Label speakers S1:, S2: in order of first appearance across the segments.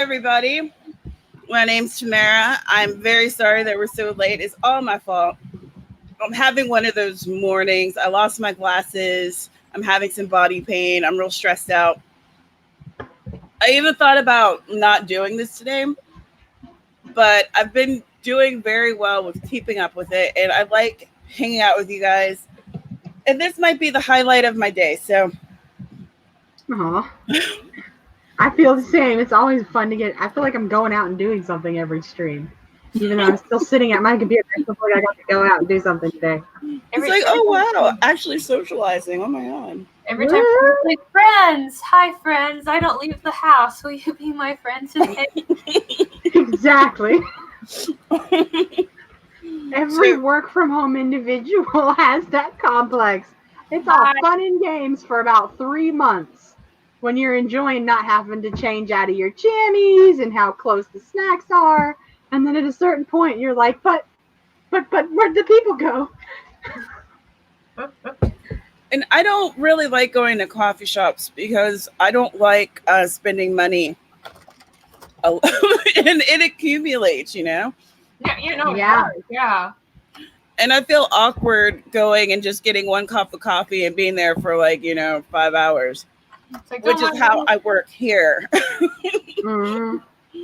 S1: everybody. My name's Tamara. I'm very sorry that we're so late. It's all my fault. I'm having one of those mornings. I lost my glasses. I'm having some body pain. I'm real stressed out. I even thought about not doing this today, but I've been doing very well with keeping up with it, and I like hanging out with you guys. And this might be the highlight of my day. So,
S2: Aw. I feel the same. It's always fun to I feel like I'm going out and doing something every stream. Even though I'm still sitting at my computer, I still feel like I got to go out and do something today.
S1: It's like, oh wow, actually socializing. Oh my god.
S3: Every time I'm like, friends, hi friends, I don't leave the house. Will you be my friend today?
S2: Exactly. Every work from home individual has that complex. It's all fun and games for about 3 months when you're enjoying not having to change out of your jammies and how close the snacks are. And then at a certain point, you're like, but where'd the people go?
S1: And I don't really like going to coffee shops because I don't like spending money. And it accumulates,
S3: Yeah.
S1: And I feel awkward going and just getting one cup of coffee and being there for 5 hours, which is how I work here.
S3: Mm-hmm.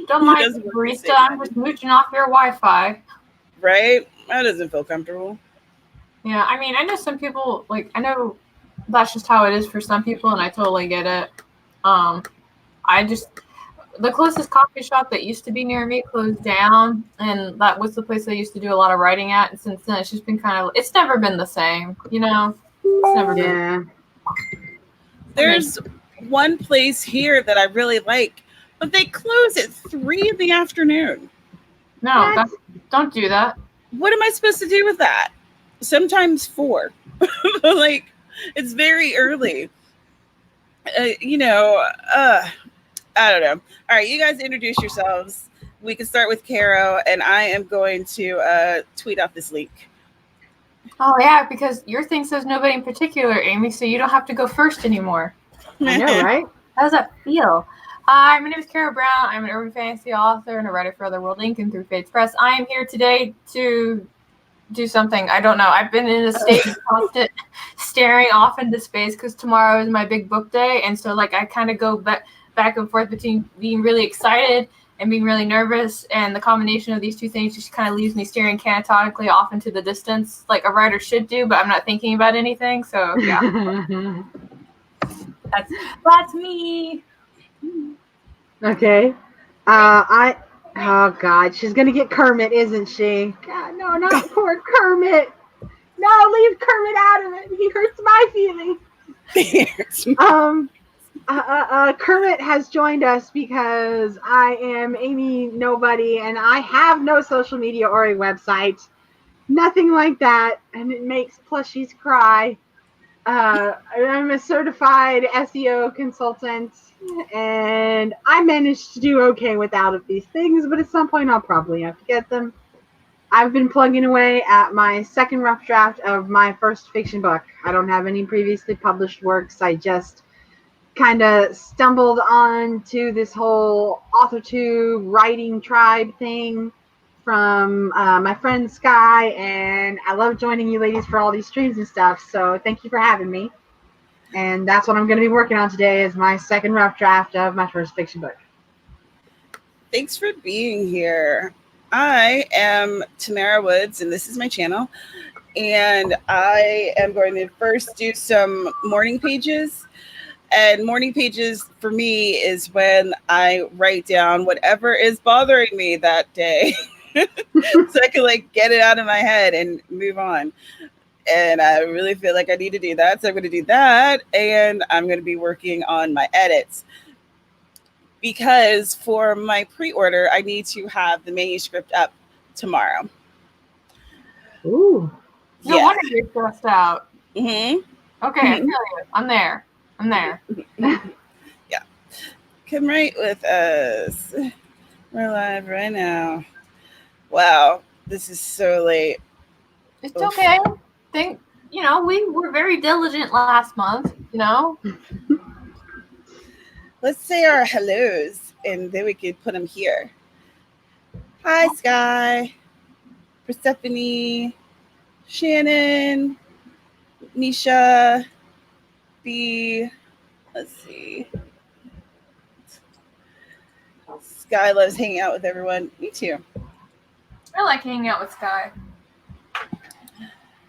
S3: Don't mind the barista. I'm just mooching off your Wi-Fi.
S1: Right? That doesn't feel comfortable.
S3: Yeah, I mean, I know some people, I know that's just how it is for some people, and I totally get it. The closest coffee shop that used to be near me closed down, and that was the place I used to do a lot of writing at, and since then it's just been it's never been the same, It's never been.
S1: There's one place here that I really like, but they close at 3 p.m.
S3: No, don't do that.
S1: What am I supposed to do with that? Sometimes 4. It's very early. I don't know. All right, you guys introduce yourselves. We can start with Caro, and I am going to tweet out this link.
S3: Oh, yeah, because your thing says nobody in particular, Amy, so you don't have to go first anymore.
S2: I know, right?
S3: How does that feel? Hi, my name is Caro Brown. I'm an urban fantasy author and a writer for Otherworld Inc. and through Fates Press. I am here today to do something. I don't know. I've been in a state of constant staring off into space because tomorrow is my big book day, and so I kind of go back and forth between being really excited and being really nervous, and the combination of these two things just kind of leaves me staring catatonally off into the distance like a writer should do, but I'm not thinking about anything. So yeah. That's me.
S2: Okay. Oh God, she's gonna get Kermit, isn't she? God, no, not poor Kermit. No, leave Kermit out of it. He hurts my feelings. Kermit has joined us because I am Amy Nobody, and I have no social media or a website, nothing like that, and it makes plushies cry. I'm a certified SEO consultant, and I managed to do okay without these things, but at some point I'll probably have to get them. I've been plugging away at my second rough draft of my first fiction book. I don't have any previously published works. I just kind of stumbled onto this whole AuthorTube writing tribe thing from my friend Skye, and I love joining you ladies for all these streams and stuff, so thank you for having me. And that's what I'm going to be working on today is my second rough draft of my first fiction book.
S1: Thanks for being here. I am Tamara Woods, and this is my channel, and I am going to first do some morning pages. And morning pages for me is when I write down whatever is bothering me that day. So I can get it out of my head and move on. And I really feel like I need to do that. So I'm going to do that. And I'm going to be working on my edits. Because for my pre-order, I need to have the manuscript up tomorrow.
S2: Ooh.
S3: No wonder you're stressed out.
S1: Mm-hmm.
S3: Okay, I feel you. I'm there.
S1: Yeah. Come right with us. We're live right now. Wow, this is so late.
S3: It's okay. We were very diligent last month,
S1: Let's say our hellos, and then we could put them here. Hi, Skye, Persephone, Shannon, Nisha, B. Let's see. Skye loves hanging out with everyone. Me too.
S3: I like hanging out with Skye.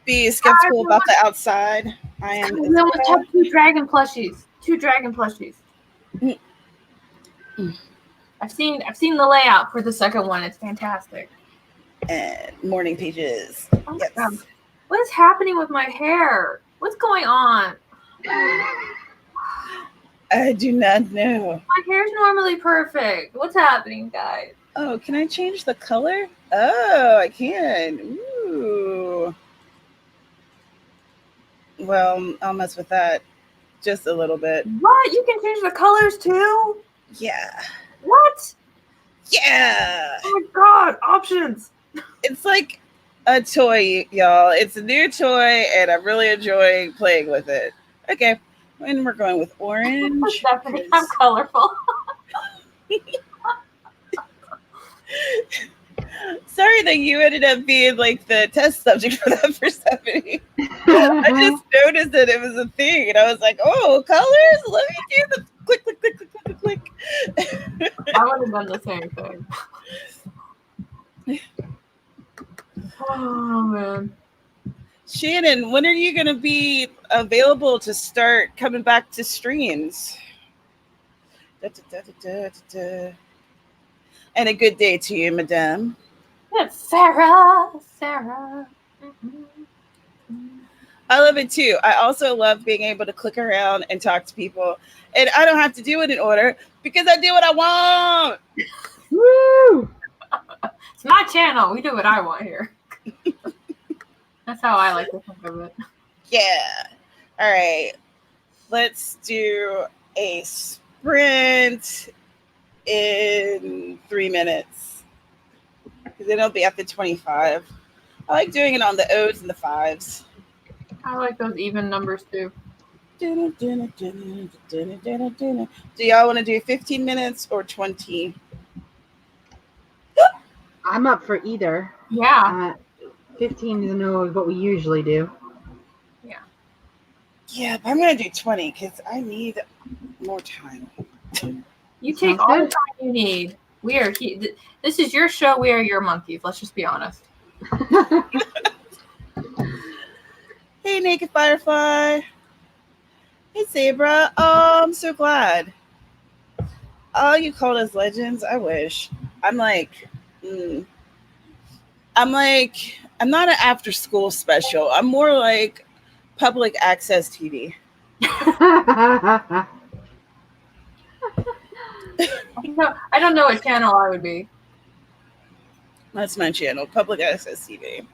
S1: B is skeptical about the outside. I am.
S3: We almost have 2 dragon plushies. 2 dragon plushies. I've seen the layout for the second one. It's fantastic.
S1: And morning pages.
S3: Oh,
S1: Yes.
S3: God. What is happening with my hair? What's going on?
S1: I do not know.
S3: My hair's normally perfect. What's happening, guys?
S1: Oh, can I change the color? Oh, I can. Ooh. Well, I'll mess with that just a little bit.
S3: What? You can change the colors too?
S1: Yeah.
S3: What?
S1: Yeah.
S3: Oh my God! Options.
S1: It's like a toy, y'all. It's a new toy, and I'm really enjoying playing with it. Okay. And we're going with orange.
S3: Stephanie, I'm colorful.
S1: Sorry that you ended up being like the test subject for that for Stephanie. I just noticed that it was a thing, and I was like, "Oh, colors! Let me do the click, click, click, click, click, click."
S3: I would have done the same thing. Oh man.
S1: Shannon, when are you going to be available to start coming back to streams? Da, da, da, da, da, da. And a good day to you, madame.
S3: It's Sarah. Mm-hmm.
S1: I love it too. I also love being able to click around and talk to people. And I don't have to do it in order because I do what I want.
S2: Woo!
S3: It's my channel. We do what I want here. That's how I like to think of it.
S1: Yeah. All right. Let's do a sprint in 3 minutes. Because then it'll be up to 25. I like doing it on the O's and the 5s.
S3: I like those even numbers too.
S1: Do y'all want to do 15 minutes or 20?
S2: I'm up for either.
S3: Yeah.
S2: 15 is what we usually do.
S1: Yeah, but I'm going to do 20 because I need more time.
S3: You take all the time you need. This is your show. We are your monkeys. Let's just be honest.
S1: Hey, Naked Firefly. Hey, Zebra. Oh, I'm so glad. Oh, you called us legends? I wish. I'm not an after school special. I'm more like public access TV.
S3: I don't know what channel I would be.
S1: That's my channel, public access TV.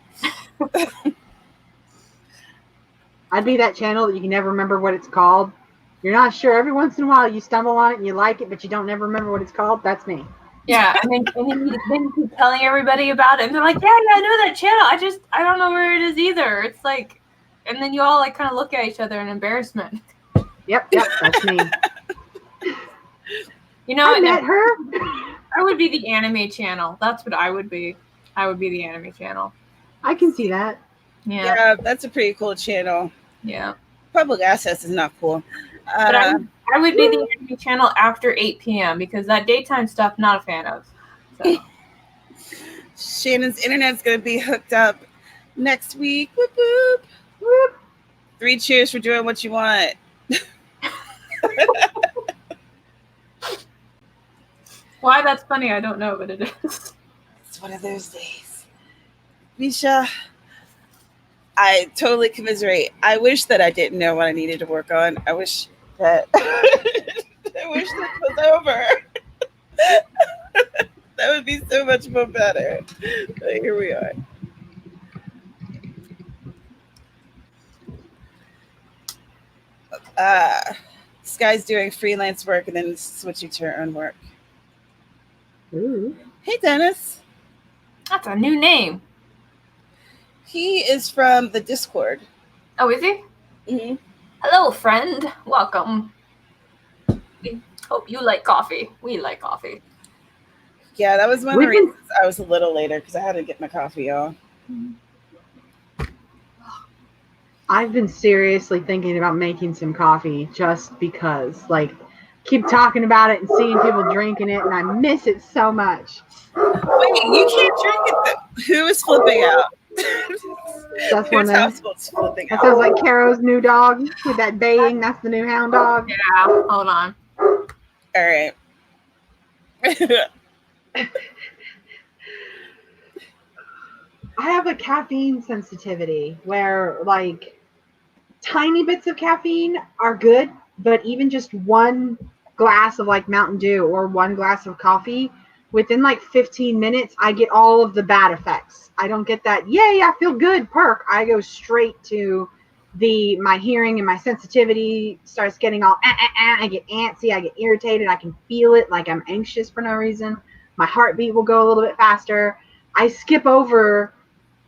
S2: I'd be that channel that you can never remember what it's called. You're not sure. Every once in a while you stumble on it and you like it, but you don't never remember what it's called. That's me.
S3: Yeah, and then you keep telling everybody about it, and they're like, yeah, I know that channel. I don't know where it is either. It's like, and then you all like kind of look at each other in embarrassment.
S2: Yep, that's me.
S3: You know,
S2: I met her.
S3: I would be the anime channel. That's what I would be. I would be the anime channel.
S2: I can see that.
S1: Yeah, that's a pretty cool channel.
S3: Yeah.
S1: Public access is not cool.
S3: But I would be the anime channel after 8 p.m. because that daytime stuff, not a fan of. So.
S1: Shannon's internet's going to be hooked up next week. Whoop, whoop. Whoop. 3 cheers for doing what you want.
S3: Why that's funny, I don't know, but it is.
S1: It's one of those days. Misha, I totally commiserate. I wish that I didn't know what I needed to work on. I wish that this was over. That would be so much more better. But here we are. Skye's doing freelance work and then switching to her own work.
S2: Ooh.
S1: Hey, Dennis.
S3: That's a new name.
S1: He is from the Discord.
S3: Oh, is he?
S1: Mm-hmm.
S3: Hello, friend. Welcome. Hope you like coffee. We like coffee.
S1: Yeah, that was one of the reasons I was a little later because I had to get my coffee, y'all.
S2: I've been seriously thinking about making some coffee just because, like, keep talking about it and seeing people drinking it, and I miss it so much.
S1: Wait, you can't drink it though. Who is flipping out?
S2: That's one
S1: Whose
S2: there.
S1: household's flipping
S2: That
S1: out?
S2: sounds like Caro's new dog with that baying. That's the new hound dog.
S3: Yeah, hold on.
S1: All right.
S2: I have a caffeine sensitivity where, like, tiny bits of caffeine are good, but even just one glass of, like, Mountain Dew or one glass of coffee, within, like, 15 minutes, I get all of the bad effects. I don't get that, yay, I feel good perk. I go straight to my hearing and my sensitivity starts getting all, I get antsy, I get irritated, I can feel it, like I'm anxious for no reason. My heartbeat will go a little bit faster. I skip over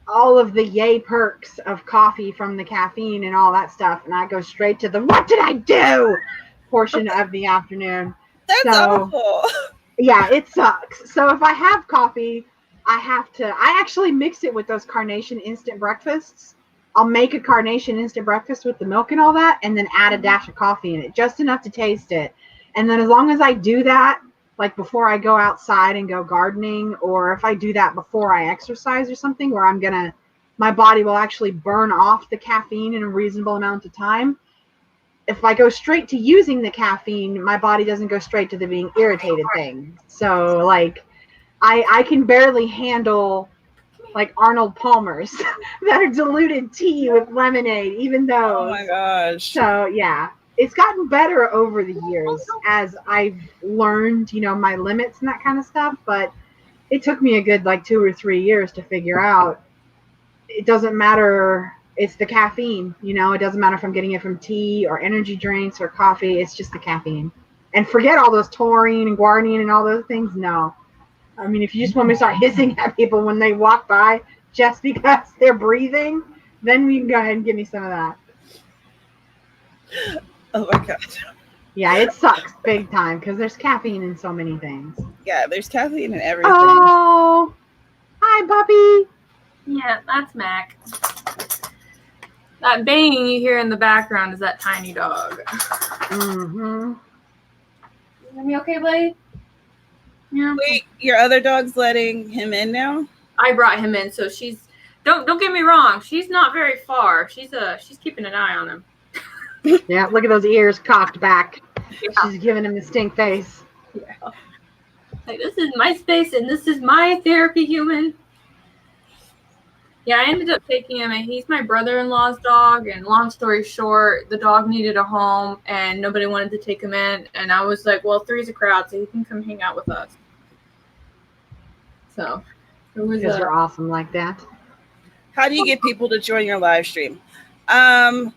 S2: all of the yay perks of coffee from the caffeine and all that stuff, and I go straight to the what did I do portion of the afternoon.
S1: That's awful.
S2: Yeah, it sucks. So if I have coffee, I actually mix it with those Carnation instant breakfasts. I'll make a Carnation instant breakfast with the milk and all that, and then add a dash of coffee in it, just enough to taste it. And then as long as I do that, like before I go outside and go gardening, or if I do that before I exercise or something, where my body will actually burn off the caffeine in a reasonable amount of time. If I go straight to using the caffeine, my body doesn't go straight to the being irritated thing. So, like, I can barely handle, like, Arnold Palmer's that are diluted tea with lemonade, even though.
S1: Oh my gosh.
S2: So, yeah. It's gotten better over the years as I've learned, my limits and that kind of stuff. But it took me a good, like, 2 or 3 years to figure out it doesn't matter. It's the caffeine, it doesn't matter if I'm getting it from tea or energy drinks or coffee. It's just the caffeine. And forget all those taurine and guardian and all those things. No. I mean, if you just want me to start hissing at people when they walk by just because they're breathing, then you can go ahead and give me some of that.
S1: Oh my god.
S2: Yeah, it sucks big time because there's caffeine in so many things.
S1: Yeah, there's caffeine in everything.
S2: Oh, hi, puppy.
S3: Yeah, that's Mac. That banging you hear in the background is that tiny dog.
S2: Mm-hmm.
S3: Are you okay, buddy? Yeah.
S1: Wait, your other dog's letting him in now?
S3: I brought him in, so she's don't get me wrong, she's not very far. She's keeping an eye on him.
S2: Yeah, look at those ears cocked back.
S3: Yeah.
S2: She's giving him the stink face.
S3: Yeah. Like, this is my space and this is my therapy human. Yeah, I ended up taking him, and he's my brother-in-law's dog, and long story short, the dog needed a home, and nobody wanted to take him in, and I was like, well, 3's a crowd, so he can come hang out with us. So, it was
S2: Because you're awesome like that.
S1: How do you get people to join your live stream? I'm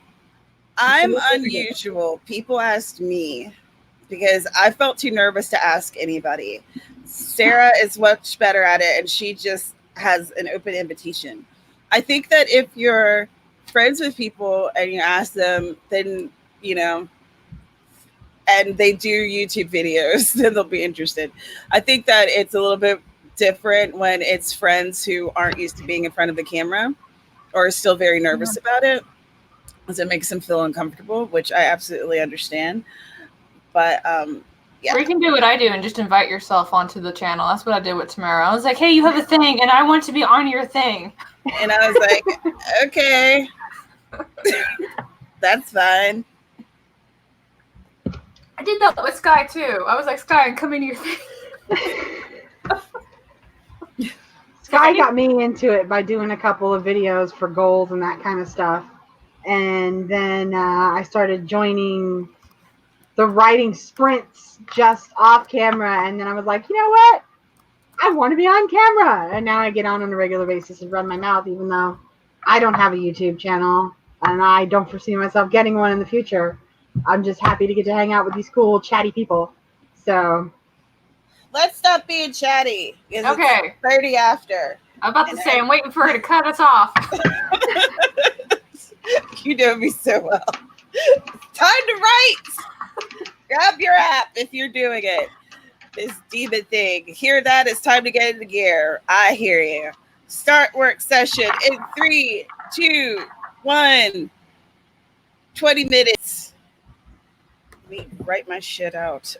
S1: unusual. People asked me because I felt too nervous to ask anybody. Sarah is much better at it, and she just has an open invitation. I think that if you're friends with people and you ask them, then, and they do YouTube videos, then they'll be interested. I think that it's a little bit different when it's friends who aren't used to being in front of the camera or are still very nervous about it, because it makes them feel uncomfortable, which I absolutely understand. But yeah.
S3: Or you can do what I do and just invite yourself onto the channel. That's what I did with Tamara. I was like, hey, you have a thing, and I want to be on your thing.
S1: And I was like, okay, that's fine.
S3: I did that with Skye, too. I was like, Skye, come into your thing.
S2: Skye got me into it by doing a couple of videos for goals and that kind of stuff. And then I started joining the writing sprints just off camera. And then I was like, you know what? I want to be on camera. And now I get on a regular basis and run my mouth, even though I don't have a YouTube channel. And I don't foresee myself getting one in the future. I'm just happy to get to hang out with these cool, chatty people. So
S1: let's stop being chatty.
S3: Okay.
S1: It's 30 after.
S3: I'm about to say, I'm waiting for her to cut us off.
S1: You know me so well. Time to write. Grab your app if you're doing it. This demon thing. Hear that? It's time to get into gear. I hear you. Start work session in 3, 2, 1. 20 minutes. Let me write my shit out.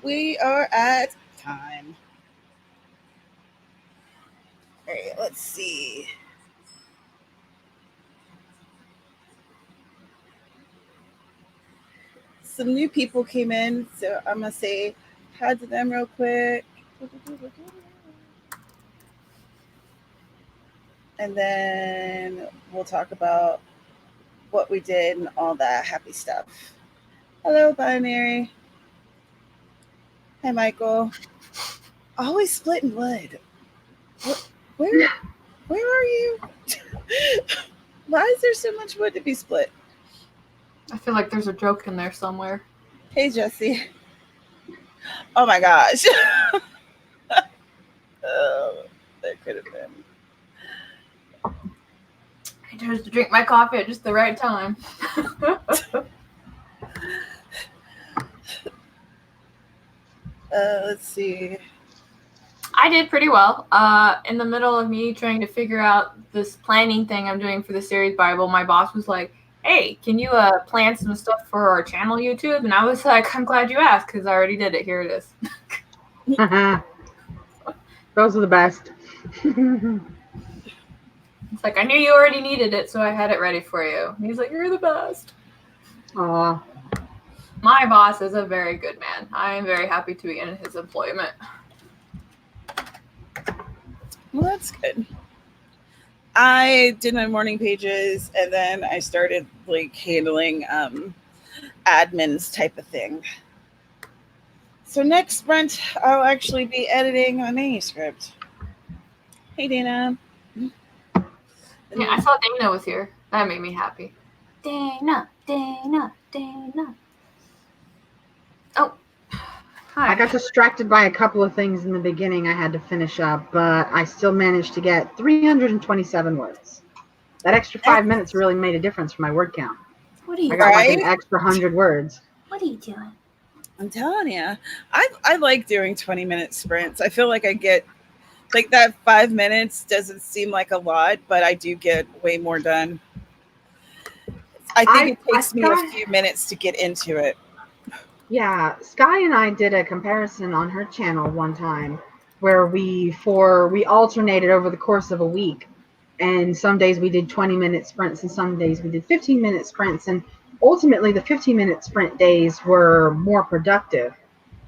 S1: we are at time. All right, let's see. Some new people came in, so I'm gonna say hi to them real quick. And then we'll talk about what we did and all that happy stuff. Hello, Binary. Hi, Michael. Always splitting wood. Where are you? Why is there so much wood to be split?
S3: I feel like there's a joke in there somewhere.
S1: Hey, Jesse. Oh my gosh. Oh, there could have been.
S3: I chose to drink my coffee at just the right time.
S1: Let's see.
S3: I did pretty well. In the middle of me trying to figure out this planning thing I'm doing for the series Bible, my boss was like, hey, can you plan some stuff for our channel YouTube? And I was like, I'm glad you asked because I already did it. Here it is.
S2: Those are the best.
S3: It's like, I knew you already needed it, so I had it ready for you. And he's like, you're the best.
S2: Aw.
S3: My boss is a very good man. I am very happy to be in his employment.
S1: Well, that's good. I did my morning pages, and then I started like handling admins type of thing. So next sprint, I'll actually be editing my manuscript. Hey, Dana.
S3: Yeah, I saw Dana was here. That made me happy. Dana. Oh. Hi.
S2: I got distracted by a couple of things in the beginning I had to finish up, but I still managed to get 327 words. That extra 5 minutes really made a difference for my word count.
S3: What are you
S2: I got like
S1: Right?
S2: an extra 100 words.
S3: What are you doing?
S1: I'm telling you, I like doing 20-minute sprints. I feel like I get like that 5 minutes doesn't seem like a lot, but I do get way more done. I think it takes me a few minutes to get into it.
S2: Yeah, Skye and I did a comparison on her channel one time where we alternated over the course of a week. And some days we did 20-minute sprints and some days we did 15-minute sprints. And ultimately the 15-minute sprint days were more productive.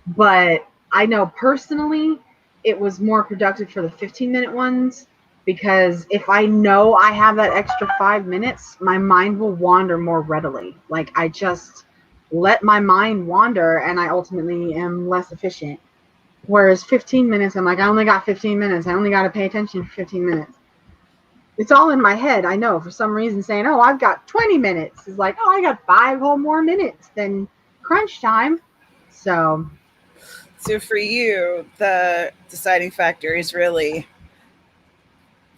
S2: But I know personally it was more productive for the 15-minute ones because if I know I have that extra 5 minutes, my mind will wander more readily. Like I just let my mind wander and I ultimately am less efficient. Whereas 15 minutes, I'm like, I only got 15 minutes. I only got to pay attention for 15 minutes. It's all in my head. I know for some reason saying, oh, I've got 20 minutes is like, oh, I got 5 whole more minutes than crunch time. So
S1: for you, the deciding factor is really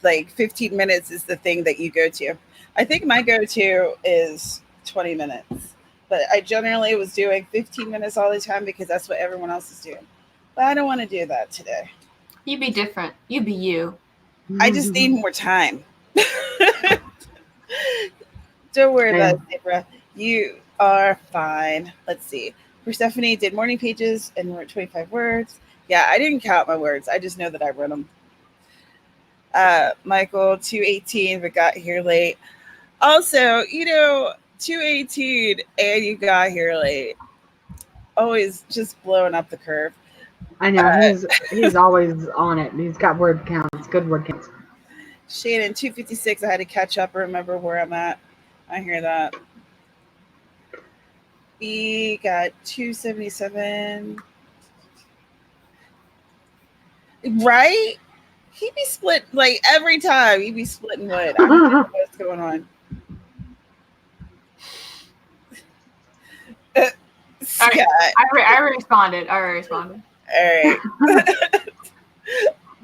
S1: like 15 minutes is the thing that you go to. I think my go-to is 20 minutes. But I generally was doing 15 minutes all the time because that's what everyone else is doing. But I don't want to do that today.
S3: You be different. You be you.
S1: I just need more time. Don't worry about it, Sabra. You are fine. Let's see. Persephone did morning pages and wrote 25 words. Yeah, I didn't count my words. I just know that I wrote them. Michael, 2:18, but got here late. Also, 2:18 and you got here late. Always just blowing up the curve.
S2: I know he's always on it. He's got word counts, good word counts.
S1: Shannon, 2:56. I had to catch up and remember where I'm at. I hear that. B got 277. Right? He be split like every time. He be splitting wood. I don't know what's going on. Skye.
S3: I responded.
S1: All right.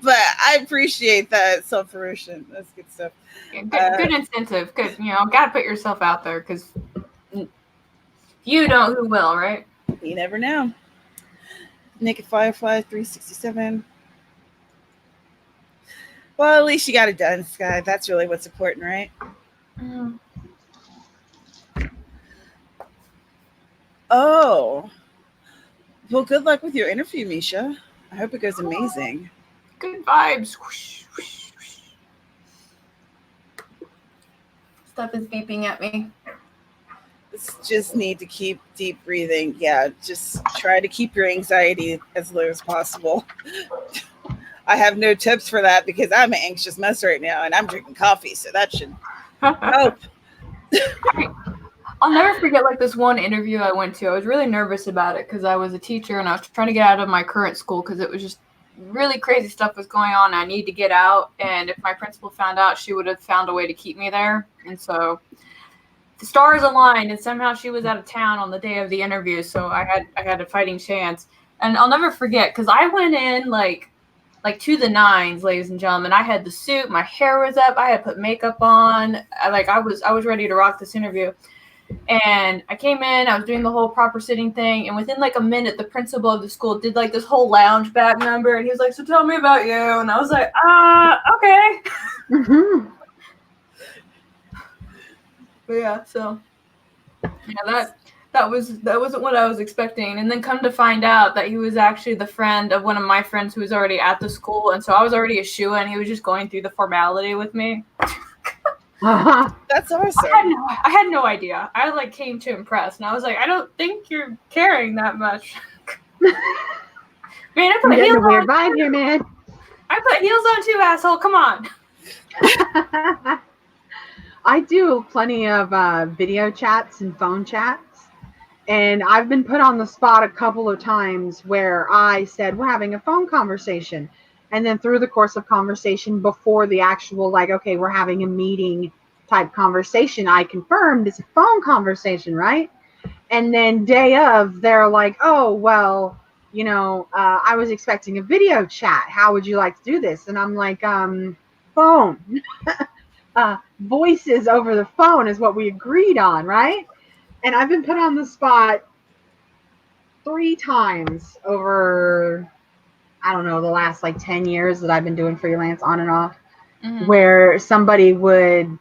S1: But I appreciate that self-promotion. That's good stuff.
S3: Yeah, good incentive. Good. Gotta put yourself out there because you don't, who will, right?
S1: You never know. Naked Firefly, 367. Well, at least you got it done, Skye. That's really what's important, right?
S3: Mm.
S1: Oh. Well, good luck with your interview, Misha. I hope it goes amazing.
S3: Good vibes. Whoosh, whoosh, whoosh. Stuff is beeping at me.
S1: Just need to keep deep breathing. Yeah, just try to keep your anxiety as low as possible. I have no tips for that because I'm an anxious mess right now and I'm drinking coffee, so that should help.
S3: I'll never forget like this one interview I went to. I was really nervous about it because I was a teacher and I was trying to get out of my current school because it was just really crazy stuff was going on. I need to get out, and if my principal found out, she would have found a way to keep me there. And so the stars aligned, and somehow she was out of town on the day of the interview, so I had a fighting chance. And I'll never forget because I went in like to the nines, ladies and gentlemen. I had the suit, my hair was up, I had put makeup on. I was ready to rock this interview. And I came in, I was doing the whole proper sitting thing, and within like a minute, the principal of the school did like this whole lounge back number, and he was like, "So tell me about you," and I was like, okay.
S2: Mm-hmm.
S3: But yeah, so yeah, that wasn't what I was expecting, and then come to find out that he was actually the friend of one of my friends who was already at the school, and so I was already a shoo-in. He was just going through the formality with me.
S1: That's awesome.
S3: I had no idea. I like came to impress, and I was like, I don't think you're caring that much. Man, I put heels
S2: a weird
S3: on.
S2: vibe here, man.
S3: I put heels on too, asshole. Come on.
S2: I do plenty of video chats and phone chats, and I've been put on the spot a couple of times where I said we're having a phone conversation. And then through the course of conversation before the actual, like, okay, we're having a meeting type conversation, I confirmed it's a phone conversation, right? And then day of, they're like, oh, well, you know, I was expecting a video chat. How would you like to do this? And I'm like, phone. Voices over the phone is what we agreed on, right? And I've been put on the spot 3 times over, I don't know, the last like 10 years that I've been doing freelance on and off, where somebody would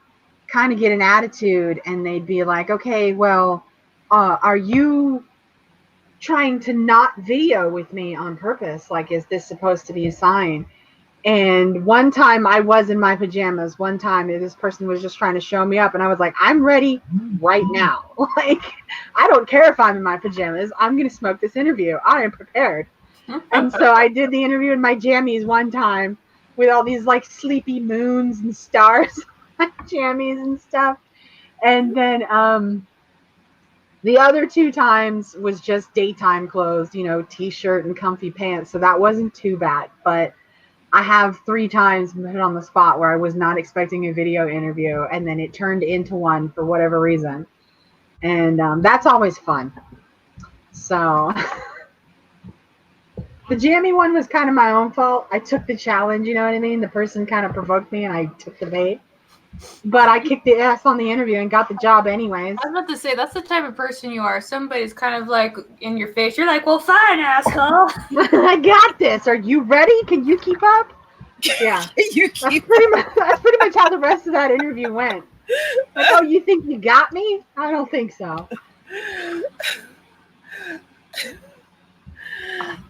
S2: kind of get an attitude and they'd be like, okay, well, are you trying to not video with me on purpose? Like, is this supposed to be a sign? And one time I was in my pajamas. One time this person was just trying to show me up, and I was like, I'm ready right now. Like, I don't care if I'm in my pajamas. I'm going to smoke this interview. I am prepared. And so I did the interview in my jammies one time with all these like sleepy moons and stars, like jammies and stuff. And then the other 2 times was just daytime clothes, you know, t-shirt and comfy pants. So that wasn't too bad. But I have 3 times been put on the spot where I was not expecting a video interview, and then it turned into one for whatever reason. And that's always fun. So the jammy one was kind of my own fault. I took the challenge, you know what I mean? The person kind of provoked me and I took the bait. But I kicked the ass on the interview and got the job anyways.
S3: I was about to say, that's the type of person you are. Somebody's kind of like in your face. You're like, well, fine, asshole.
S2: I got this. Are you ready? Can you keep up? Yeah. That's pretty much how the rest of that interview went. Like, oh, you think you got me? I don't think so.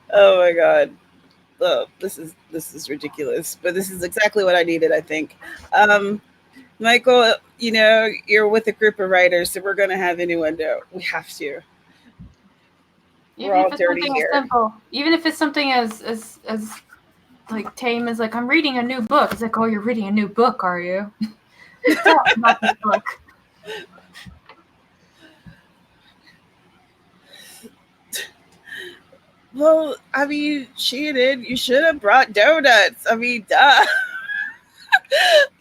S1: Oh my god. Oh, this is ridiculous, but this is exactly what I needed, I think. Michael, you know, you're with a group of writers, so we're going to have innuendo. We have to. We're all dirty here.
S3: Simple. Even if it's something as like tame as like, I'm reading a new book. It's like, oh, you're reading a new book, are you? Not this book.
S1: Well, I mean, Shannon, you should have brought donuts. I mean, duh.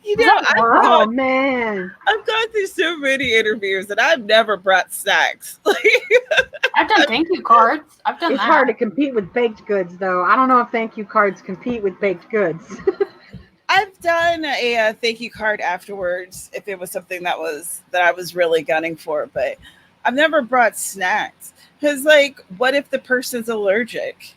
S1: You know,
S2: oh man,
S1: I've gone through so many interviews and I've never brought snacks.
S3: I've done thank you cards. I've done
S2: it's
S3: that.
S2: hard to compete with baked goods, though. I don't know if thank you cards compete with baked goods.
S1: I've done a thank you card afterwards if it was something that I was really gunning for, but I've never brought snacks because, like, what if the person's allergic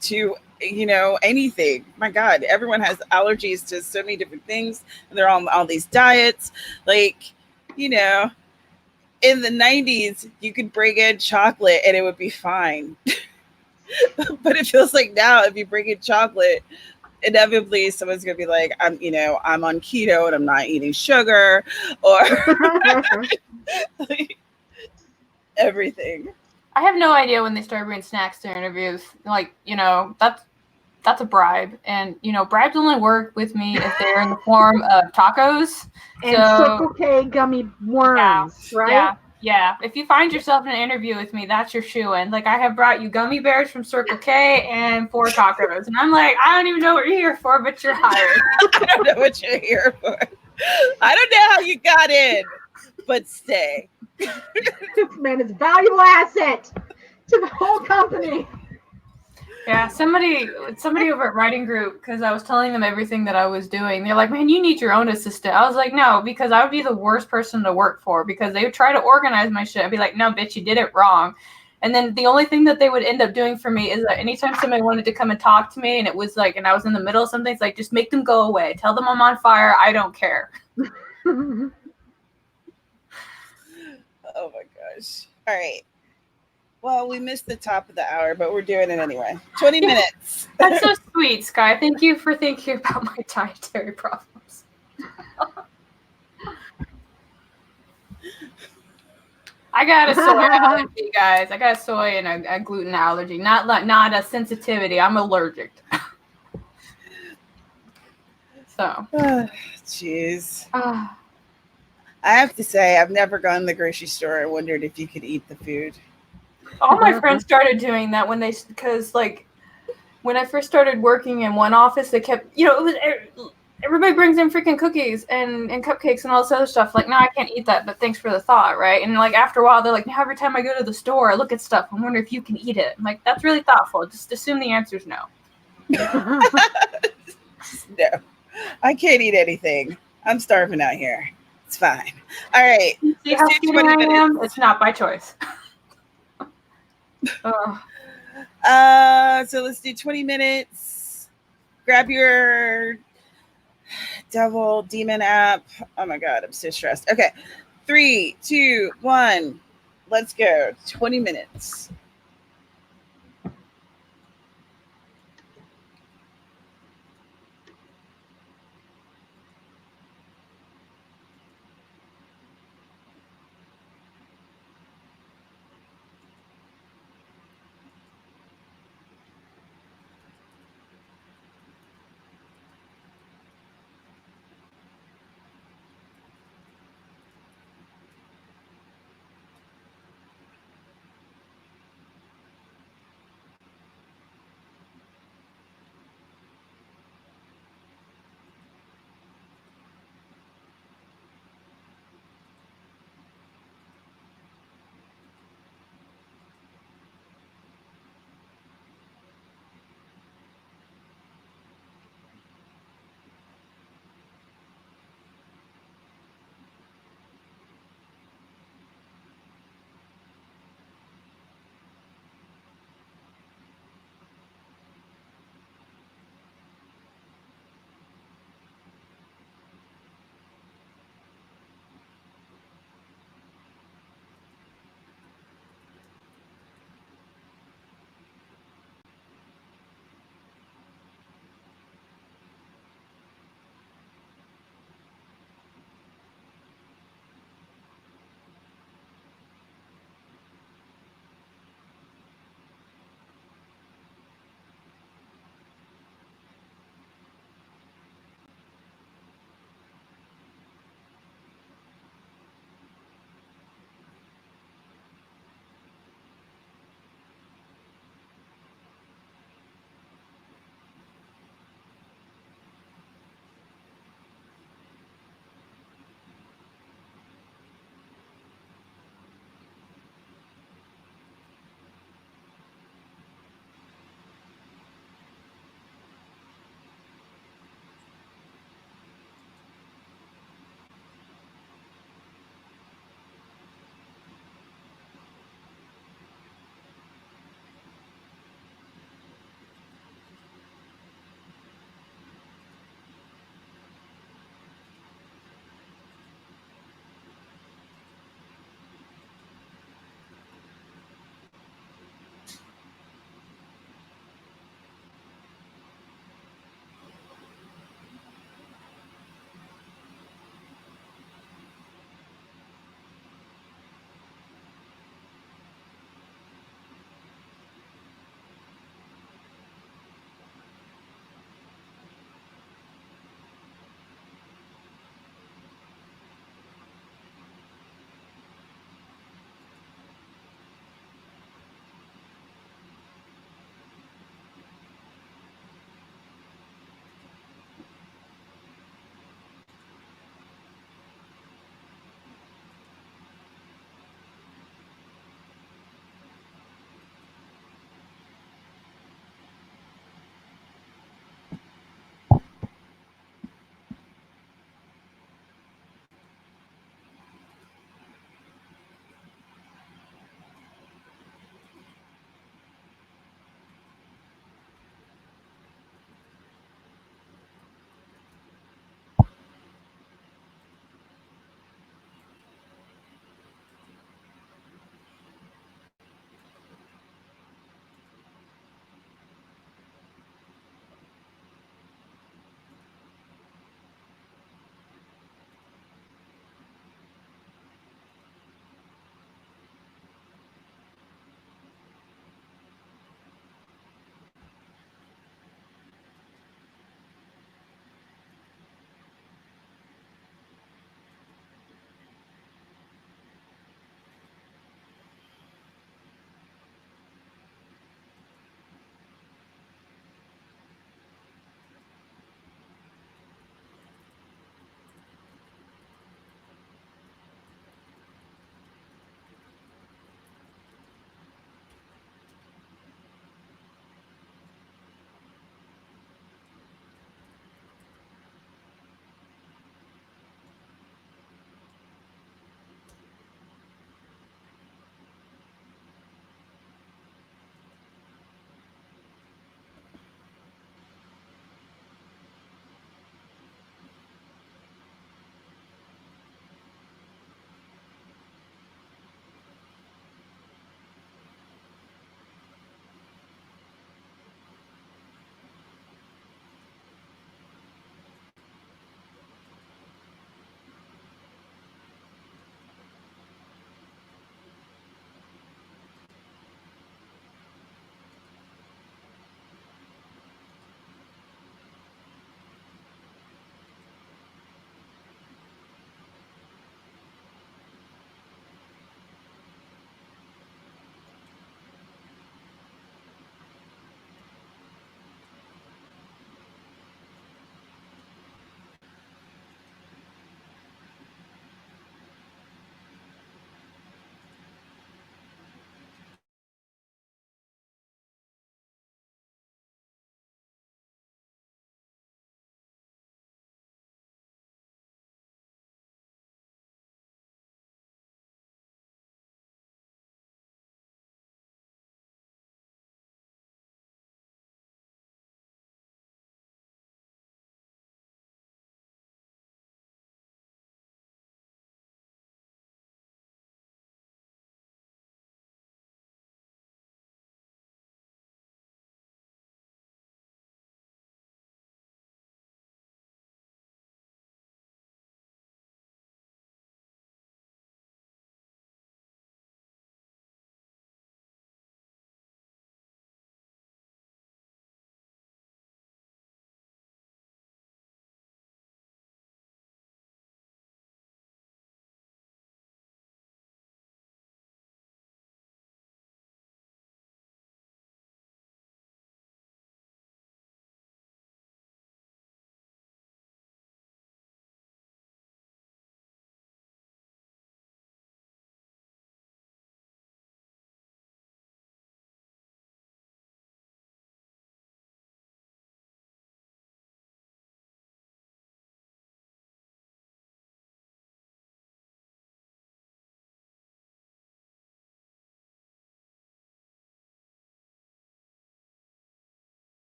S1: to, you know, anything? My God, everyone has allergies to so many different things, and they're on all these diets. Like, you know, in the 90s, you could bring in chocolate and it would be fine. But it feels like now, if you bring in chocolate, inevitably someone's gonna be like, I'm on keto and I'm not eating sugar, or like, everything.
S3: I have no idea when they start bringing snacks to interviews. Like, that's a bribe, and bribes only work with me if they're in the form of tacos.
S2: And Circle K gummy worms, right?
S3: Yeah. If you find yourself in an interview with me, that's your shoe-in. Like, I have brought you gummy bears from Circle K and 4 tacos, and I'm like, I don't even know what you're here for, but you're hired.
S1: I don't know what you're here for. I don't know how you got in, but stay.
S2: This man is a valuable asset to the whole company.
S3: Yeah, somebody over at Writing Group, because I was telling them everything that I was doing. They're like, man, you need your own assistant. I was like, no, because I would be the worst person to work for, because they would try to organize my shit. I'd be like, no, bitch, you did it wrong. And then the only thing that they would end up doing for me is that anytime somebody wanted to come and talk to me, and it was like, and I was in the middle of something, it's like, just make them go away. Tell them I'm on fire. I don't care.
S1: Oh my gosh. All right. Well, we missed the top of the hour, but we're doing it anyway. 20 minutes.
S3: That's so sweet, Skye. Thank you for thinking about my dietary problems. I got a soy allergy, guys. I got a soy and a gluten allergy. Not a sensitivity. I'm allergic. So.
S1: Jeez. I have to say, I've never gone to the grocery store and wondered if you could eat the food.
S3: All my friends started doing that because like when I first started working in one office, they kept, everybody brings in freaking cookies and cupcakes and all this other stuff. Like, no, I can't eat that, but thanks for the thought, right? And like after a while, they're like, now every time I go to the store, I look at stuff. I wonder if you can eat it. I'm like, that's really thoughtful. Just assume the answer is no.
S1: No, I can't eat anything. I'm starving out here. It's fine. All right.
S3: See how skinny I am? It's not by choice.
S1: So let's do 20 minutes. Grab your devil demon app. Oh my God, I'm so stressed. Okay. 3, 2, 1. Let's go. 20 minutes.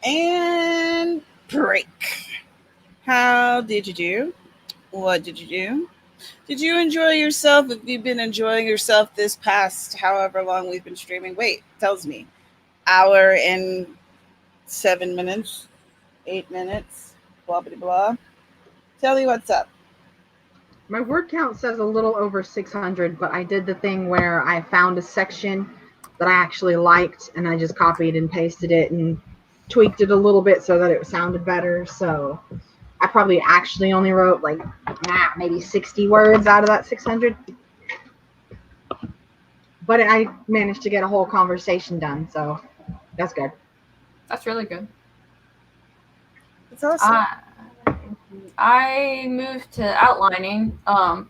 S1: And break. How did you do? What did you do? Did you enjoy yourself? Have you been enjoying yourself this past however long we've been streaming? Wait, tells me. Hour and 7 minutes, 8 minutes, blah, blah, blah. Tell me what's up.
S2: My word count says a little over 600, but I did the thing where I found a section that I actually liked and I just copied and pasted it and tweaked it a little bit so that it sounded better. So I probably actually only wrote like maybe 60 words out of that 600. But I managed to get a whole conversation done, so that's good.
S3: That's really good.
S1: It's awesome.
S3: I moved to outlining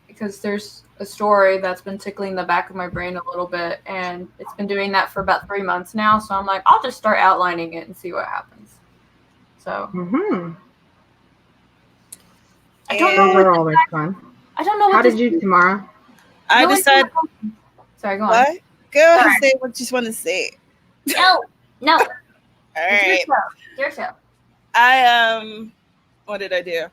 S3: because there's a story that's been tickling the back of my brain a little bit, and it's been doing that for about 3 months now. So I'm like, I'll just start outlining it and see what happens. So I don't know.
S2: Those are always fun.
S3: I don't know what.
S2: How did you, Tamara?
S1: I decided.
S3: Sorry, go on.
S1: What? Go ahead and say what you just want to say.
S3: No.
S1: All right.
S3: Your show.
S1: What did I do?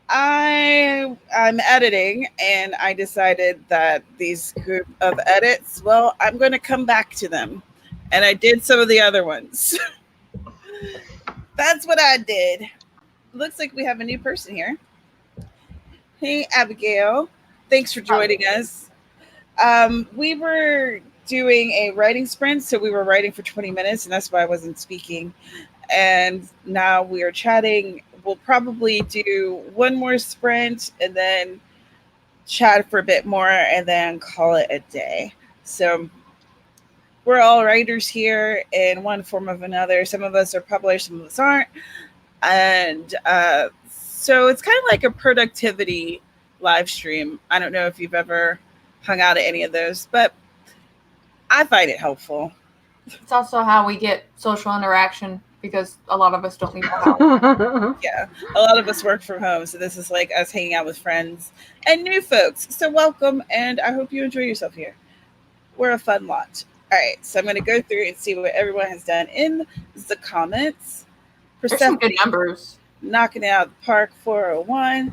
S1: I'm editing, and I decided that these group of edits, well, I'm going to come back to them, and I did some of the other ones. That's what I did. Looks like we have a new person here. Hey, Abigail. Thanks for joining us. We were doing a writing sprint, so we were writing for 20 minutes, and that's why I wasn't speaking. And now we are chatting. We'll probably do one more sprint and then chat for a bit more and then call it a day. So we're all writers here in one form or another. Some of us are published, some of us aren't. And so it's kind of like a productivity live stream. I don't know if you've ever hung out at any of those, but I find it helpful.
S3: It's also how we get social interaction because a lot of us don't leave the house.
S1: Yeah, a lot of us work from home, so this is like us hanging out with friends and new folks. So welcome, and I hope you enjoy yourself here. We're a fun lot. All right, so I'm going to go through and see what everyone has done in the comments.
S3: There's some good numbers.
S1: Knocking it out of the park, 401.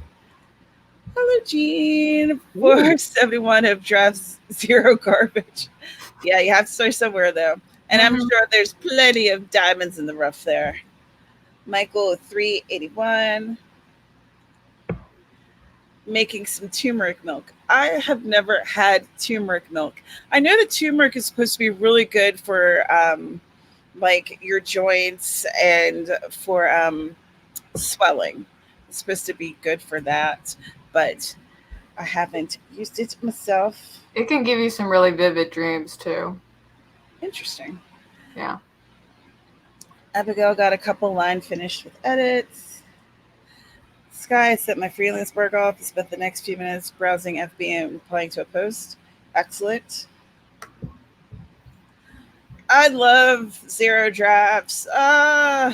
S1: Hello, Jean. 471 of drafts, 0 garbage. Yeah, you have to start somewhere, though. And I'm sure there's plenty of diamonds in the rough there. Michael, 381. Making some turmeric milk. I have never had turmeric milk. I know that turmeric is supposed to be really good for like your joints and for swelling. It's supposed to be good for that, but I haven't used it myself.
S3: It can give you some really vivid dreams too.
S1: Interesting.
S3: Yeah.
S1: Abigail got a couple lines finished with edits. Skye set my freelance work off. Spent the next few minutes browsing FB and replying to a post. Excellent. I love 0 drafts. I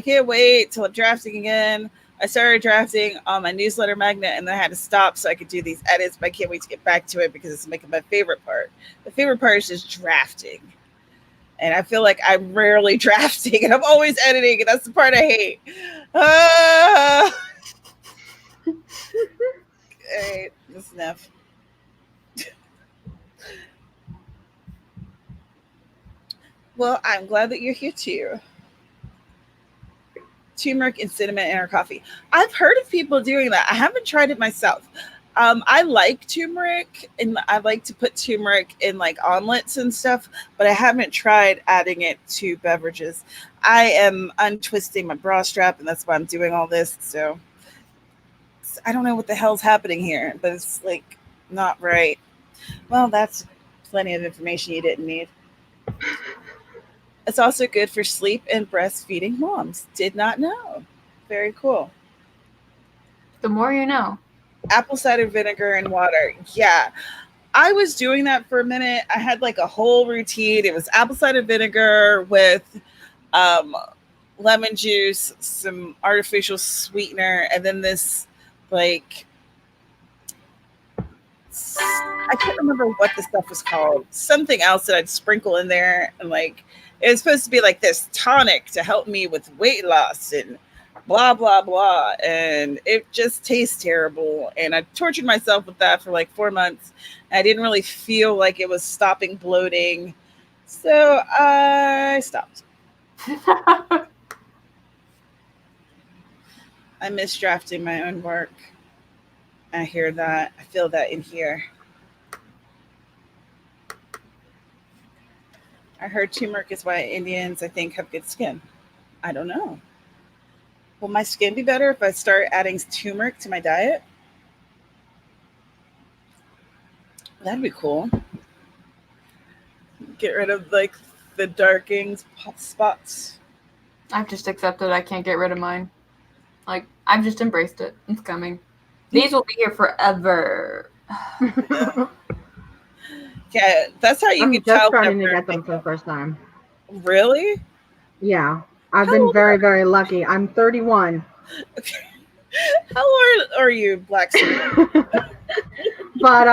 S1: can't wait till I'm drafting again. I started drafting on my newsletter magnet and then I had to stop so I could do these edits, but I can't wait to get back to it because it's making my favorite part. The favorite part is just drafting. And I feel like I'm rarely drafting and I'm always editing, and that's the part I hate. All right, that's enough. Well, I'm glad that you're here too. Turmeric and cinnamon in our coffee. I've heard of people doing that. I haven't tried it myself. I like turmeric, and I like to put turmeric in like omelets and stuff, but I haven't tried adding it to beverages. I am untwisting my bra strap, and that's why I'm doing all this. So I don't know what the hell's happening here, but it's like not right. Well, that's plenty of information you didn't need. It's also good for sleep and breastfeeding moms. Did not know. Very cool.
S3: The more you know.
S1: Apple cider vinegar and water. Yeah. I was doing that for a minute. I had like a whole routine. It was apple cider vinegar with lemon juice, some artificial sweetener, and then this like I can't remember what the stuff was called. Something else that I'd sprinkle in there and like it was supposed to be like this tonic to help me with weight loss and blah blah blah, and it just tastes terrible. And I tortured myself with that for like 4 months. I didn't really feel like it was stopping bloating, so I stopped. I miss drafting my own work. I hear that. I feel that in here. I heard turmeric is why Indians, I think, have good skin. I don't know. Will my skin be better if I start adding turmeric to my diet? That'd be cool. Get rid of like the darkings, pop spots.
S3: I've just accepted I can't get rid of mine. Like, I've just embraced it. It's coming. These will be here forever.
S1: Yeah, that's how you
S2: I'm
S1: can
S2: just
S1: tell.
S2: starting to get them for the first time.
S1: Really?
S2: Yeah. I've
S1: How
S2: been
S1: old
S2: very, very lucky. I'm 31.
S1: How old are you, Black Summer?
S2: But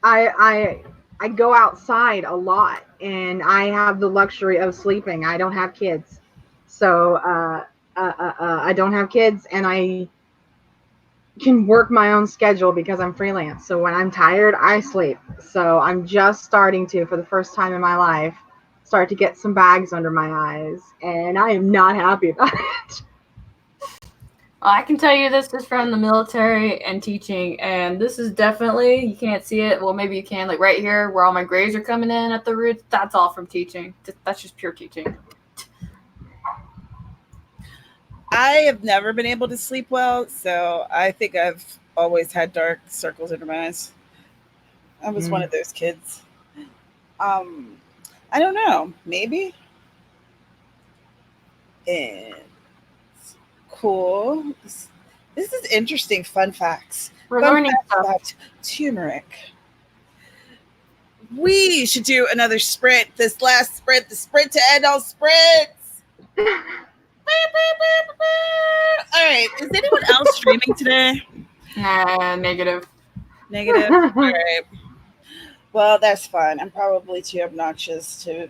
S2: I go outside a lot, and I have the luxury of sleeping. I don't have kids, so I don't have kids, and I can work my own schedule because I'm freelance. So when I'm tired, I sleep. So I'm just starting to, for the first time in my life, start to get some bags under my eyes, and I am not happy about it.
S3: Well, I can tell you this is from the military and teaching, and this is definitely, you can't see it. Well, maybe you can, like right here where all my grays are coming in at the roots. That's all from teaching. That's just pure teaching.
S1: I have never been able to sleep well, so I think I've always had dark circles under my eyes. I was one of those kids. Um, I don't know. Maybe. It's cool. This is interesting. Fun facts.
S3: We're
S1: Fun
S3: learning
S1: facts
S3: stuff.
S1: about turmeric. We should do another sprint. This last sprint, the sprint to end all sprints. All right. Is anyone else streaming today?
S3: Nah, negative.
S1: Negative. All right. Well, that's fine. I'm probably too obnoxious to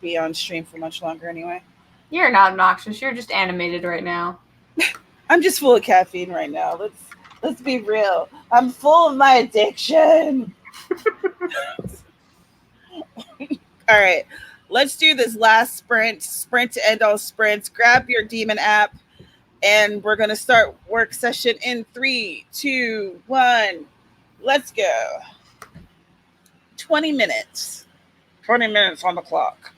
S1: be on stream for much longer anyway.
S3: You're not obnoxious. You're just animated right now.
S1: I'm just full of caffeine right now. Let's be real. I'm full of my addiction. All right. Let's do this last sprint to end all sprints. Grab your demon app, and we're going to start work session in 3, 2, 1. Let's go. 20 minutes. 20 minutes on the clock.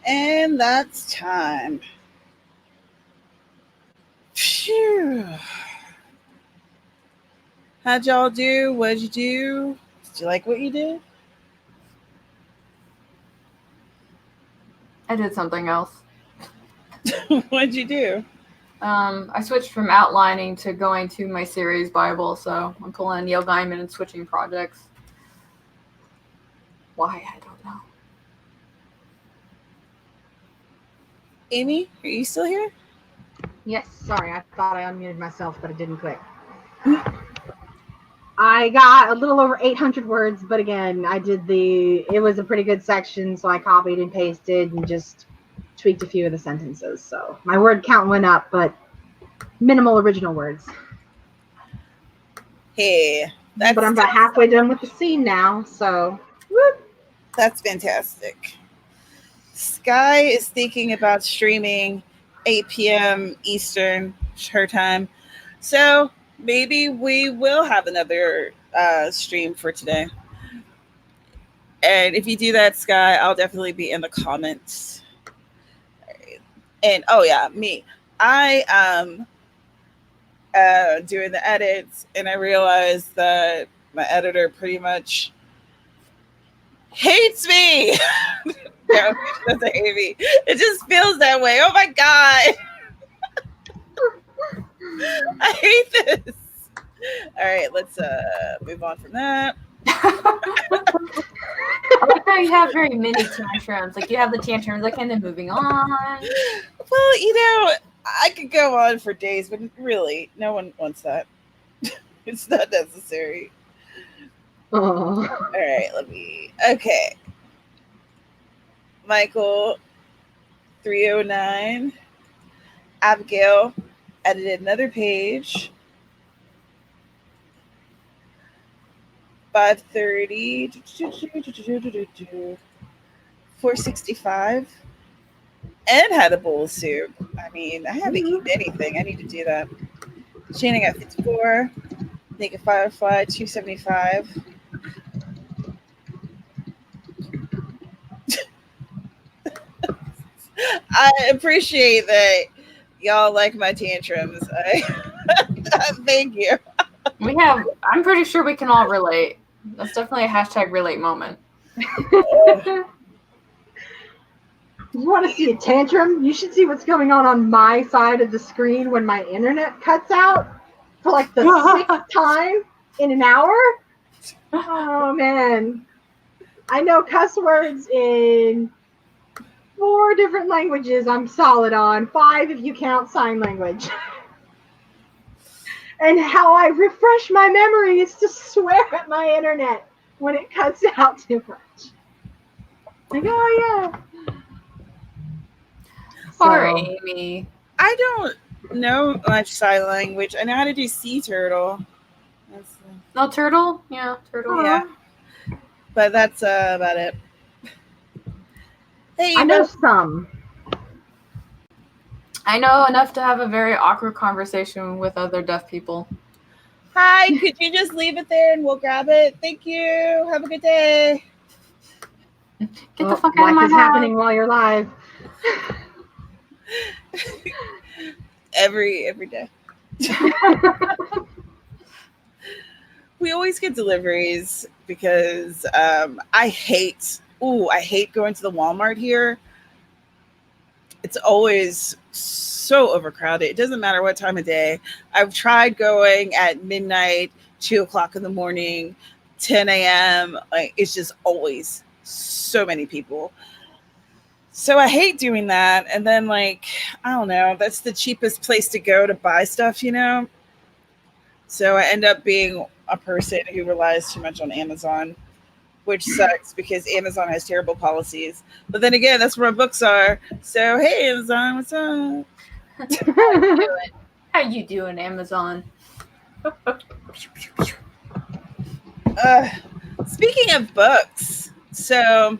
S1: And that's time. Phew. How'd y'all do? What'd you do? Did you like what you did?
S3: I did something else.
S1: What'd you do?
S3: I switched from outlining to going to my series Bible, so I'm pulling Neil Gaiman and switching projects. Why? I don't know.
S1: Amy, are you still here?
S2: Yes, sorry, I thought I unmuted myself, but it didn't click. I got a little over 800 words, but again, it was a pretty good section, so I copied and pasted and just tweaked a few of the sentences. So my word count went up, but minimal original words.
S1: Hey,
S2: but I'm about halfway done with the scene now, so whoop.
S1: That's fantastic. Skye is thinking about streaming 8 p.m. Eastern her time. So maybe we will have another stream for today. And if you do that, Skye, I'll definitely be in the comments. And oh yeah, me. I doing the edits, and I realized that my editor pretty much hates me. No, she doesn't hate me. It just feels that way. Oh my god. I hate this. All right, let's move on from that.
S3: I like how you have very mini tantrums. Like you have the tantrums, like, and then moving on.
S1: Well, you know, I could go on for days, but really, no one wants that. It's not necessary.
S2: Oh.
S1: All right, okay. Michael, 309. Abigail edited another page. 530. 465. And had a bowl of soup. I mean, I haven't eaten anything. I need to do that. Shannon got 54. Naked Firefly, 275. I appreciate that y'all like my tantrums. Thank you.
S3: I'm pretty sure we can all relate. That's definitely a hashtag relate moment.
S2: You want to see a tantrum? You should see what's going on my side of the screen when my internet cuts out for like the 6th time in an hour. Oh man. I know cuss words in 4 different languages I'm solid on. 5 if you count sign language. And how I refresh my memory is to swear at my internet when it cuts out too much. Like, oh yeah.
S3: Poor Amy.
S1: I don't know much sign language. I know how to do sea turtle.
S3: No, turtle? Yeah, turtle.
S1: Yeah. But that's about it. Hey,
S2: I know some.
S3: I know enough to have a very awkward conversation with other deaf people.
S1: Hi, could you just leave it there and we'll grab it? Thank you. Have a good day.
S3: Get the fuck out of my house.
S2: Life is happening while you're live.
S1: every day. We always get deliveries because I hate going to the Walmart here. It's always so overcrowded. It doesn't matter what time of day. I've tried going at midnight, 2 o'clock in the morning, 10 a.m. Like, it's just always so many people. So I hate doing that. And then, like, I don't know, that's the cheapest place to go to buy stuff, you know? So I end up being a person who relies too much on Amazon, which sucks because Amazon has terrible policies. But then again, that's where my books are. So, hey, Amazon, what's up?
S3: How you doing, Amazon?
S1: Speaking of books, so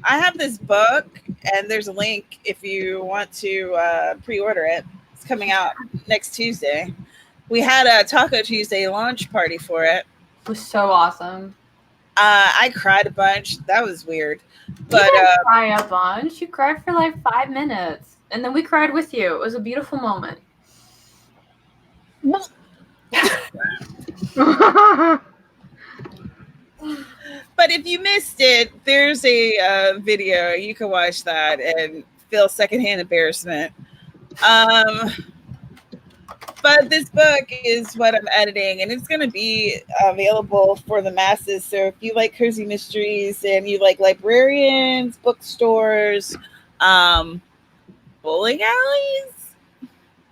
S1: I have this book, and there's a link if you want to pre-order it. It's coming out next Tuesday. We had a Taco Tuesday launch party for it.
S3: It was so awesome.
S1: I cried a bunch. That was weird. But
S3: you didn't cry a bunch. You cried for like 5 minutes, and then we cried with you. It was a beautiful moment.
S1: but if you missed it, there's a video. You can watch that and feel secondhand embarrassment. But this book is what I'm editing, and it's going to be available for the masses. So if you like cozy mysteries and you like librarians, bookstores, bowling alleys,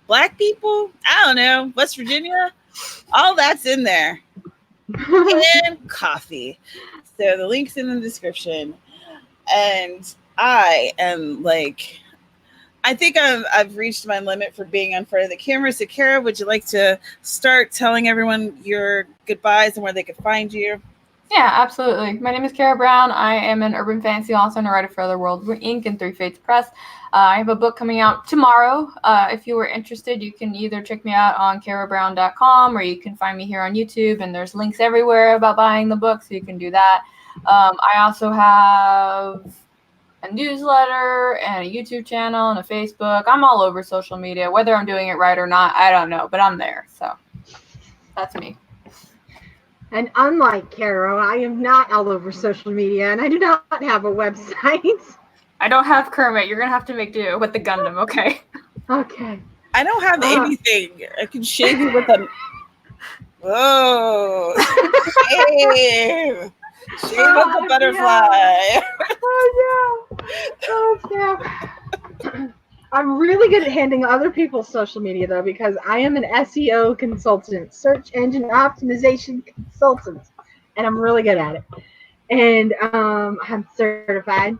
S1: Black people, I don't know, West Virginia, all that's in there. And coffee. So the link's in the description. And I am like, I think I've reached my limit for being in front of the camera. So, Kara, would you like to start telling everyone your goodbyes and where they could find you?
S3: Yeah, absolutely. My name is Kara Brown. I am an urban fantasy author and a writer for Other World Inc. and Three Fates Press. I have a book coming out tomorrow. If you were interested, you can either check me out on karabrown.com or you can find me here on YouTube. And there's links everywhere about buying the book, so you can do that. I also have a newsletter and a YouTube channel and a Facebook. I'm all over social media. Whether I'm doing it right or not, I don't know, but I'm there. So that's me.
S2: And unlike Carol, I am not all over social media, and I do not have a website.
S3: I don't have Kermit. You're going to have to make do with the Gundam, okay?
S2: Okay.
S1: I don't have anything. I can shave you with a... Whoa. Shave. Shave with the butterfly.
S2: Oh, no. Oh, no. I'm really good at handling other people's social media, though, because I am an SEO consultant, search engine optimization consultant, and I'm really good at it. And I'm certified.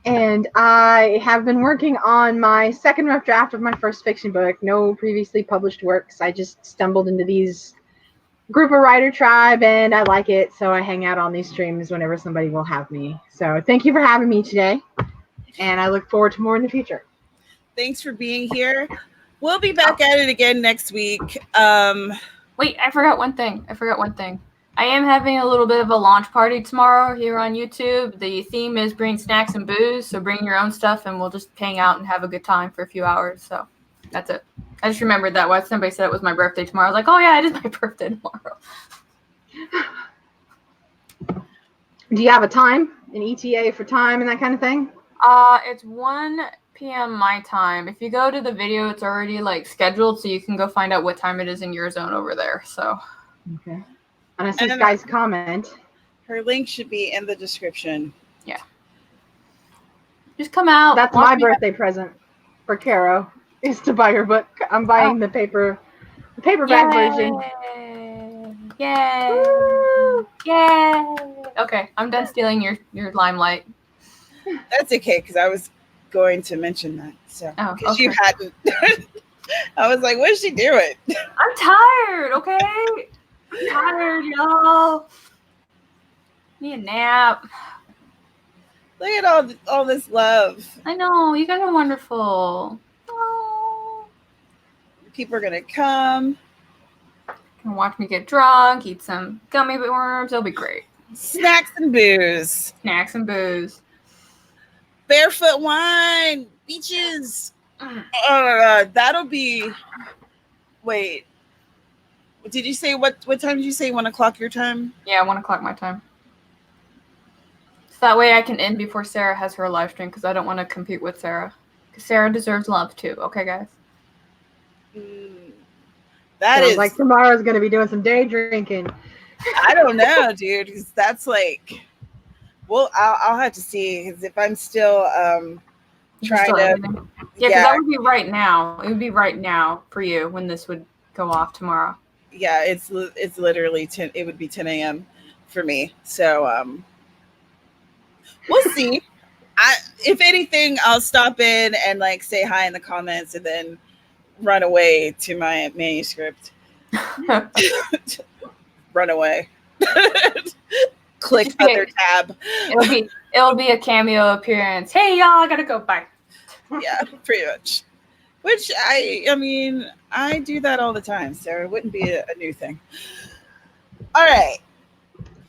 S2: And I have been working on my second rough draft of my first fiction book. No previously published works. I just stumbled into these group of writer tribe, and I like it, so I hang out on these streams whenever somebody will have me. So thank you for having me today, and I look forward to more in the future.
S1: Thanks for being here. We'll be back at it again next week.
S3: Wait, I forgot one thing. I am having a little bit of a launch party tomorrow here on YouTube. The theme is bring snacks and booze, so bring your own stuff, and we'll just hang out and have a good time for a few hours. So that's it. I just remembered that when somebody said it was my birthday tomorrow. I was like, oh, yeah, it is my birthday tomorrow.
S2: Do you have a time, an ETA for time and that kind of thing?
S3: It's 1 p.m. my time. If you go to the video, it's already like scheduled, so you can go find out what time it is in your zone over there. So
S2: okay. And I see Skye's comment.
S1: Her link should be in the description.
S3: Yeah. Just come out.
S2: That's my birthday present for Caro, is to buy her book. I'm buying the paperback version.
S3: Yay!
S2: Woo!
S3: Yay! Okay, I'm done stealing your limelight.
S1: That's okay, because I was going to mention that. So, because you hadn't. I was like, what is she doing?
S3: I'm tired, okay? I'm tired, y'all. Need a nap.
S1: Look at all this love.
S3: I know, you guys are wonderful. Oh.
S1: People are going to come.
S3: Can watch me get drunk, eat some gummy worms. It'll be great.
S1: Snacks and booze.
S3: Snacks and booze.
S1: Barefoot wine. Beaches. That'll be... Wait. Did you say what time did you say? 1 o'clock your time?
S3: Yeah, 1 o'clock my time. So that way I can end before Sarah has her live stream, because I don't want to compete with Sarah. Because Sarah deserves love too. Okay, guys?
S1: That is
S2: like tomorrow's going to be doing some day drinking.
S1: I don't know, dude. Because that's like... Well, I'll have to see. Because if I'm still trying to...
S3: Yeah, because that would be right now. It would be right now for you when this would go off tomorrow.
S1: Yeah, it's literally 10. It would be 10 a.m. for me. So we'll see. If anything, I'll stop in and like say hi in the comments and then run away to my manuscript. Run away. Click other tab.
S3: It'll be a cameo appearance. Hey y'all, I gotta go. Bye.
S1: Yeah, pretty much. Which I mean, I do that all the time, so it wouldn't be a new thing. All right.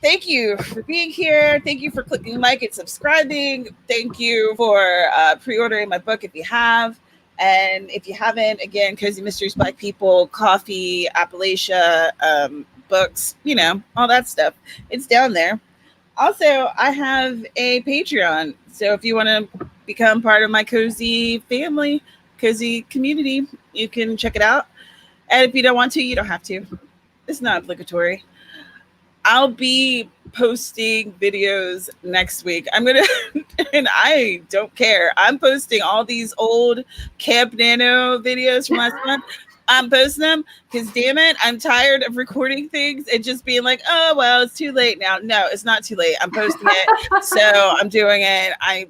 S1: thank you for being here. Thank you for clicking like and subscribing. Thank you for pre-ordering my book if you have. And if you haven't, again, Cozy Mysteries, Black People, Coffee, Appalachia, books, you know, all that stuff. It's down there. Also, I have a Patreon. So if you want to become part of my cozy family, cozy community, you can check it out. And if you don't want to, you don't have to. It's not obligatory. I'll be posting videos next week. I'm going to, and I don't care. I'm posting all these old Camp Nano videos from last month. I'm posting them because, damn it, I'm tired of recording things and just being like, oh, well, it's too late now. No, it's not too late. I'm posting it. So I'm doing it. I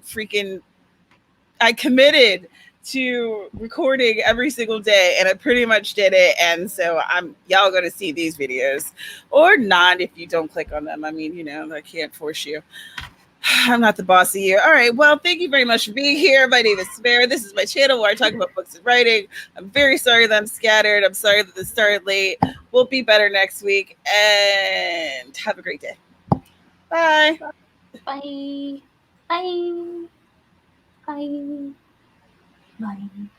S1: committed to recording every single day, and I pretty much did it. And so y'all going to see these videos, or not if you don't click on them. I mean, you know, I can't force you. I'm not the boss of you. All right. Well, thank you very much for being here. My name is Tamara. This is my channel where I talk about books and writing. I'm very sorry that I'm scattered. I'm sorry that this started late. We'll be better next week, and have a great day. Bye.
S3: Bye. Bye. Bye. Bye.